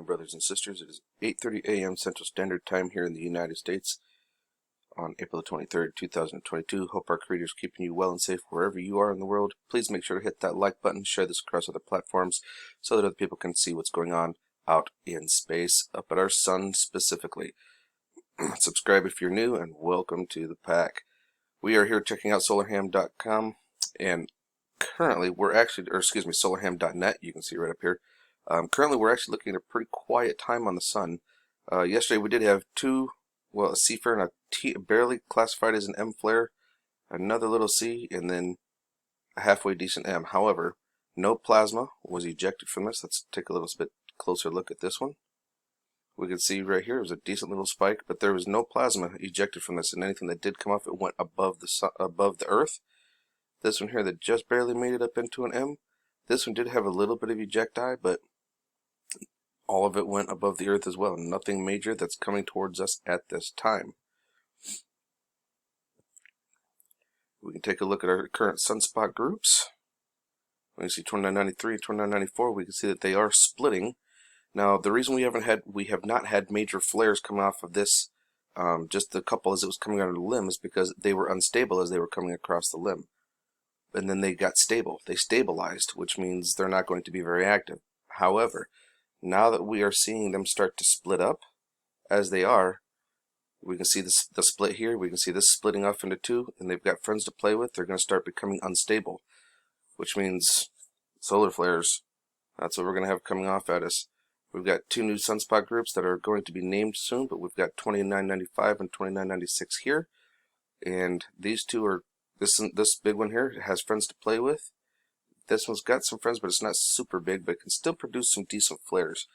brothers and sisters. It is 8:30 a.m. Central Standard Time here in the United States on April the 23rd, 2022. Hope our Creator is keeping you well and safe wherever you are in the world. Please make sure to hit that like button, share this across other platforms so that other people can see what's going on out in space, up at our sun specifically. Subscribe if you're new, and welcome to the pack. We are here checking out solarham.com, and currently we're actually, solarham.net, you can see right up here. Currently we're actually looking at a pretty quiet time on the sun. Yesterday we did have a C flare and a T, barely classified as an M flare, another little C, and then a halfway decent M. However, no plasma was ejected from this. Let's take a little bit closer look at this one. We can see right here it was a decent little spike, but there was no plasma ejected from this, and anything that did come off, it went above the sun, above the Earth. This one here that just barely made it up into an M. This one did have a little bit of ejecti, but all of it went above the Earth as well. Nothing major that's coming towards us at this time. We can take a look at our current sunspot groups. We can see 2993 and 2994. We can see that they are splitting. Now, the reason we have not had major flares come off of this, just a couple as it was coming out of the limb, is because they were unstable as they were coming across the limb. And then they got stable. They stabilized, which means they're not going to be very active. However, now that we are seeing them start to split up, as they are, we can see the split here. We can see this splitting off into two, and they've got friends to play with. They're going to start becoming unstable, which means solar flares. That's what we're going to have coming off at us. We've got two new sunspot groups that are going to be named soon, but we've got 2995 and 2996 here, and these two are, this big one here has friends to play with. This one's got some friends, but it's not super big, but it can still produce some decent flares.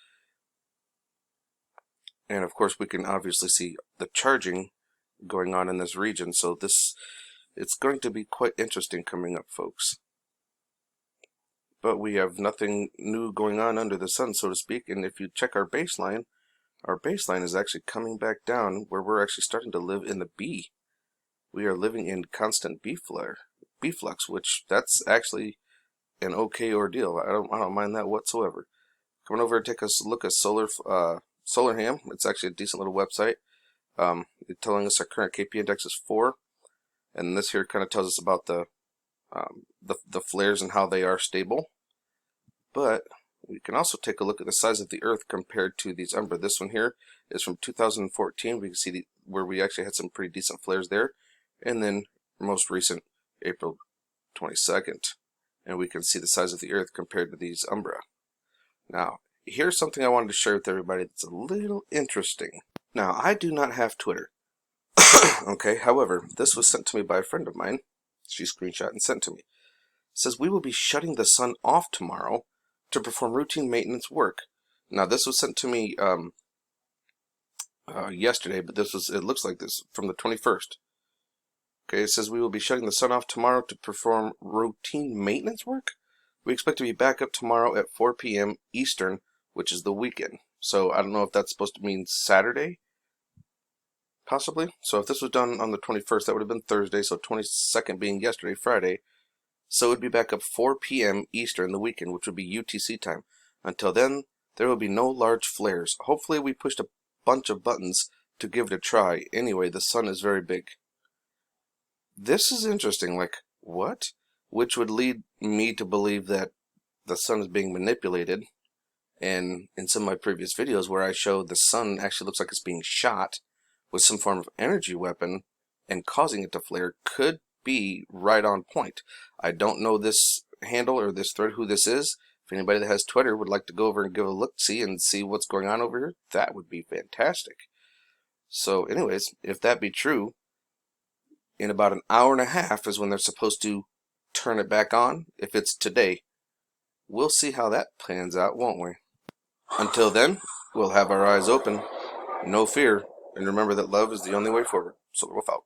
And of course we can obviously see the charging going on in this region, so it's going to be quite interesting coming up, folks. But we have nothing new going on under the sun, so to speak, and if you check our baseline is actually coming back down, where we're actually starting to live in the B. We are living in constant B flux, which that's actually an okay ordeal. I don't mind that whatsoever. Coming over and take a look at Solarham. It's actually a decent little website. It's telling us our current KP index is 4, and this here kind of tells us about the flares and how they are stable. But we can also take a look at the size of the Earth compared to these umbra. This one here is from 2014. We can see where we actually had some pretty decent flares there, and then most recent April 22nd, and we can see the size of the Earth compared to these umbra. Now, here's something I wanted to share with everybody that's a little interesting. Now, I do not have Twitter. Okay, however, this was sent to me by a friend of mine. She screenshot and sent to me. It says, we will be shutting the sun off tomorrow to perform routine maintenance work. Now, this was sent to me yesterday, but it looks like this from the 21st. Okay, it says we will be shutting the sun off tomorrow to perform routine maintenance work. We expect to be back up tomorrow at 4 p.m. Eastern, which is the weekend. So I don't know if that's supposed to mean Saturday, possibly. So if this was done on the 21st, that would have been Thursday, so 22nd being yesterday, Friday. So it would be back up 4 p.m. Eastern the weekend, which would be UTC time. Until then, there will be no large flares. Hopefully we pushed a bunch of buttons to give it a try. Anyway, the sun is very big. This is interesting, like, what? Which would lead me to believe that the sun is being manipulated. And in some of my previous videos where I showed the sun actually looks like it's being shot with some form of energy weapon and causing it to flare, could be right on point. I don't know this handle or this thread, who this is. If anybody that has Twitter would like to go over and give a look-see and see what's going on over here, that would be fantastic. So anyways, if that be true, in about an hour and a half is when they're supposed to turn it back on. If it's today, we'll see how that plans out, won't we? Until then, we'll have our eyes open, no fear, and remember that love is the only way forward. Solar Wolf out.